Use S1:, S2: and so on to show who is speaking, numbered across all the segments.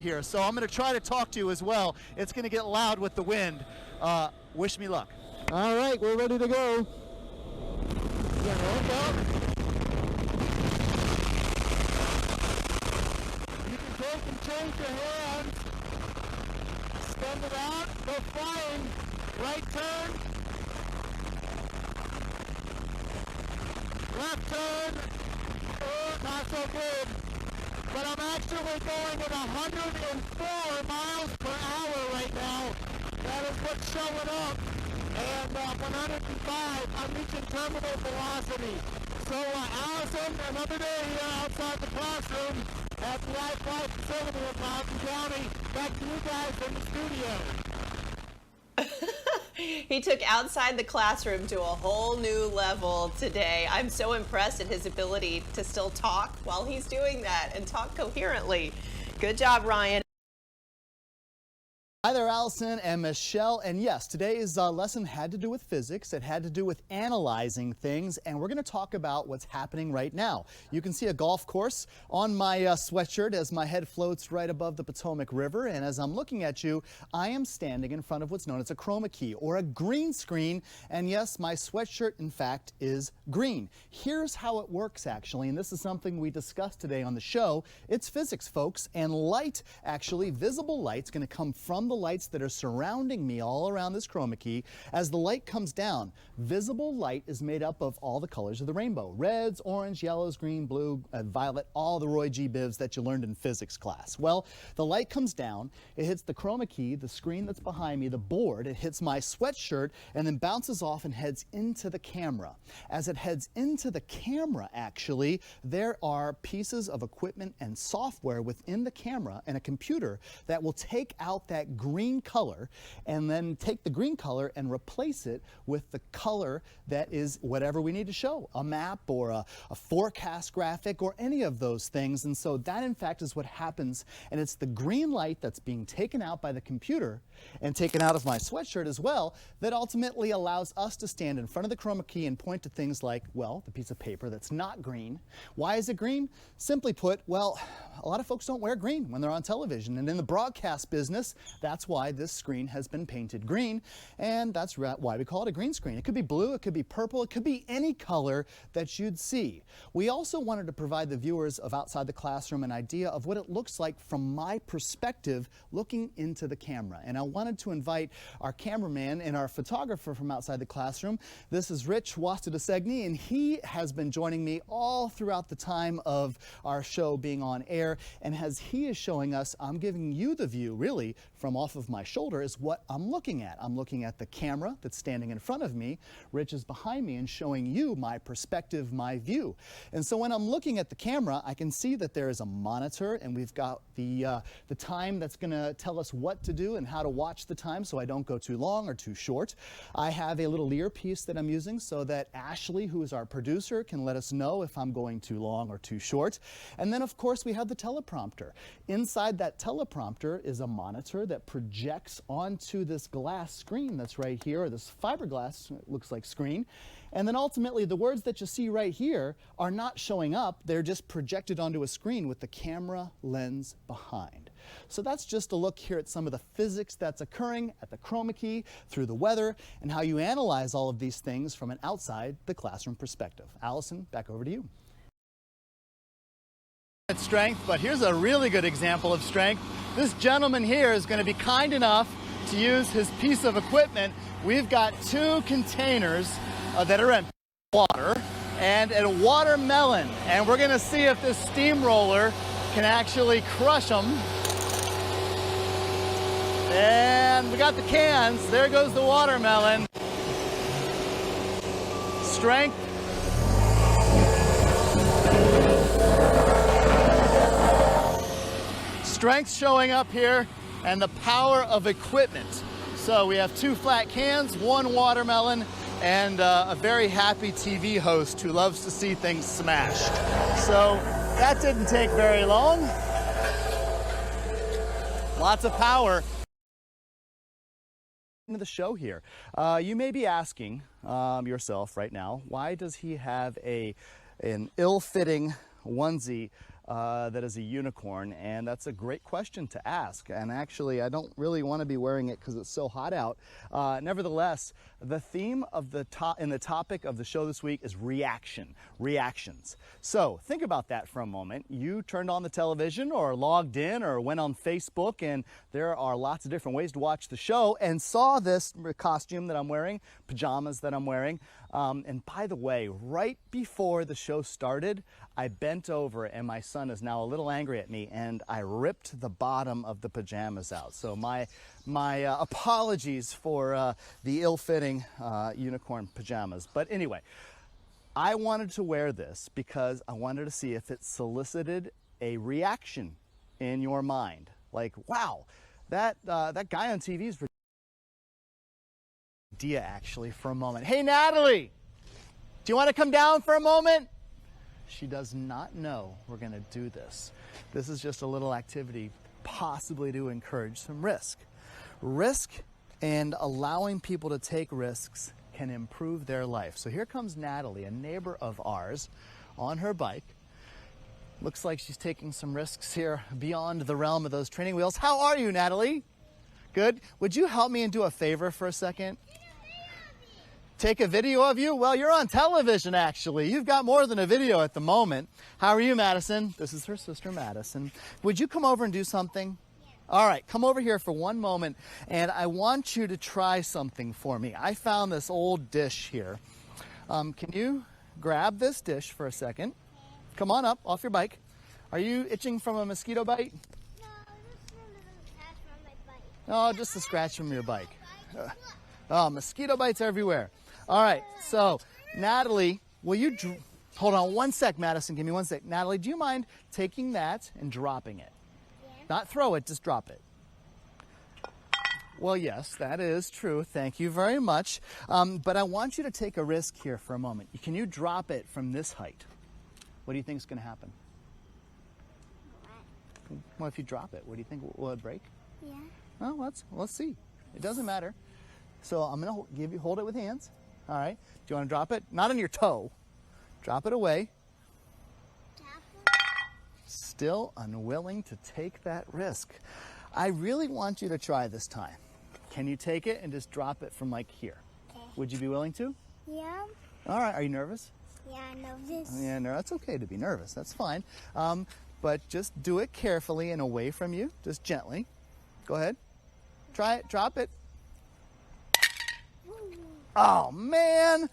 S1: here, so I'm going to try to talk to you as well. It's going to get loud with the wind. Wish me luck.
S2: All right, we're ready to go.
S1: You can take and change your hands. Extend it out. Go flying. Right turn. Left turn. Oh, not so good. But I'm actually going at 104 miles per hour right now. That is what's showing up. And 105, I'm reaching terminal velocity. So Allison, another day here outside the classroom at the I-5 facility in Loudoun County. Back to you guys in the studio.
S3: He took outside the classroom to a whole new level today. I'm so impressed at his ability to still talk while he's doing that and talk coherently. Good job, Ryan.
S1: Hi there, Allison and Michelle. And yes, today's lesson had to do with physics. It had to do with analyzing things, and we're going to talk about what's happening right now. You can see a golf course on my sweatshirt as my head floats right above the Potomac River. And as I'm looking at you, I am standing in front of what's known as a chroma key or a green screen. And yes, my sweatshirt, in fact, is green. Here's how it works, actually, and this is something we discussed today on the show. It's physics, folks, and light, actually, visible light's going to come from the lights that are surrounding me all around this chroma key. As the light comes down, visible light is made up of all the colors of the rainbow: reds, orange, yellows, green, blue, violet, all the Roy G. Bivs that you learned in physics class. Well, the light comes down, it hits the chroma key, the screen that's behind me, the board, it hits my sweatshirt, and then bounces off and heads into the camera. As it heads into the camera, actually, there are pieces of equipment and software within the camera and a computer that will take out that green color and then take the green color and replace it with the color that is whatever we need to show, a map or a forecast graphic or any of those things. And so that, in fact, is what happens, and it's the green light that's being taken out by the computer and taken out of my sweatshirt as well that ultimately allows us to stand in front of the chroma key and point to things like, well, the piece of paper that's not green. Why is it green? Simply put, well, a lot of folks don't wear green when they're on television, and in the broadcast business, that's why this screen has been painted green, and that's why we call it a green screen. It could be blue, it could be purple, it could be any color that you'd see. We also wanted to provide the viewers of Outside the Classroom an idea of what it looks like from my perspective looking into the camera. And I wanted to invite our cameraman and our photographer from Outside the Classroom. This is Rich Wastadasegni, and he has been joining me all throughout the time of our show being on air. And as he is showing us, I'm giving you the view, really, from off of my shoulder is what I'm looking at. I'm looking at the camera that's standing in front of me. Rich is behind me and showing you my perspective, my view. And so when I'm looking at the camera, I can see that there is a monitor, and we've got the time that's going to tell us what to do and how to watch the time so I don't go too long or too short. I have a little earpiece that I'm using so that Ashley, who is our producer, can let us know if I'm going too long or too short. And then, of course, we have the teleprompter. Inside that teleprompter is a monitor that projects onto this glass screen that's right here, or this fiberglass, it looks like, screen. And then ultimately the words that you see right here are not showing up, they're just projected onto a screen with the camera lens behind. So that's just a look here at some of the physics that's occurring at the chroma key, through the weather, and how you analyze all of these things from an outside the classroom perspective. Allison, back over to you. Strength, but here's a really good example of strength. This gentleman here is going to be kind enough to use his piece of equipment. We've got two containers that are in water and a watermelon, and we're going to see if this steamroller can actually crush them. And we got the cans. There goes the watermelon. Strength. Strength showing up here, and the power of equipment. So we have two flat cans, one watermelon, and a very happy TV host who loves to see things smashed. So that didn't take very long. Lots of power. Into the show here. You may be asking yourself right now, why does he have an ill-fitting onesie that is a unicorn? And that's a great question to ask. And actually, I don't really want to be wearing it because it's so hot out. Nevertheless, the theme of the topic of the show this week is reactions. So think about that for a moment. You turned on the television or logged in or went on Facebook, and there are lots of different ways to watch the show, and saw this costume that I'm wearing, pajamas that I'm wearing. And by the way, right before the show started, I bent over, and my son is now a little angry at me, and I ripped the bottom of the pajamas out. So my apologies for the ill-fitting unicorn pajamas. But anyway, I wanted to wear this because I wanted to see if it solicited a reaction in your mind. Like, wow, that guy on TV is idea actually for a moment. Hey, Natalie, do you want to come down for a moment? She does not know we're going to do this. This is just a little activity possibly to encourage some risk. Risk and allowing people to take risks can improve their life. So here comes Natalie, a neighbor of ours, on her bike. Looks like she's taking some risks here beyond the realm of those training wheels. How are you, Natalie? Good. Would you help me and do a favor for a second? Take a video of you? Well, you're on television, actually. You've got more than a video at the moment. How are you, Madison? This is her sister, Madison. Would you come over and do something? Yeah. All right, come over here for one moment, and I want you to try something for me. I found this old dish here. Can you grab this dish for a second? Come on up, off your bike. Are you itching from a mosquito bite?
S4: No, just a little scratch from my bike.
S1: Oh, just a scratch from your bike. Oh, mosquito bites everywhere. All right, so Natalie, will you hold on one sec, Madison, give me one sec. Natalie, do you mind taking that and dropping it?
S4: Yeah.
S1: Not throw it, just drop it. Well, yes, that is true. Thank you very much. But I want you to take a risk here for a moment. Can you drop it from this height? What do you think is going to happen?
S4: What?
S1: Well, if you drop it, what do you think? Will it break?
S4: Yeah.
S1: Well, let's see. It doesn't matter. So I'm going to hold it with hands. All right. Do you want to drop it? Not on your toe. Drop it away. Still unwilling to take that risk. I really want you to try this time. Can you take it and just drop it from like here?
S4: Okay.
S1: Would you be willing to?
S4: Yeah.
S1: All right. Are you nervous?
S4: Yeah, I know this.
S1: Yeah, no, that's okay to be nervous. That's fine. But just do it carefully and away from you. Just gently. Go ahead. Try it. Drop it. Oh, man.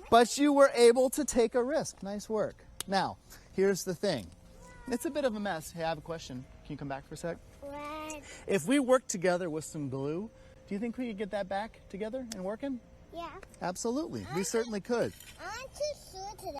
S1: But you were able to take a risk. Nice work. Now, here's the thing. It's a bit of a mess. Hey, I have a question. Can you come back for a sec?
S4: What?
S1: If we worked together with some glue, do you think we could get that back together and working?
S4: Yeah.
S1: Absolutely. We certainly could.
S4: I'm too sure today.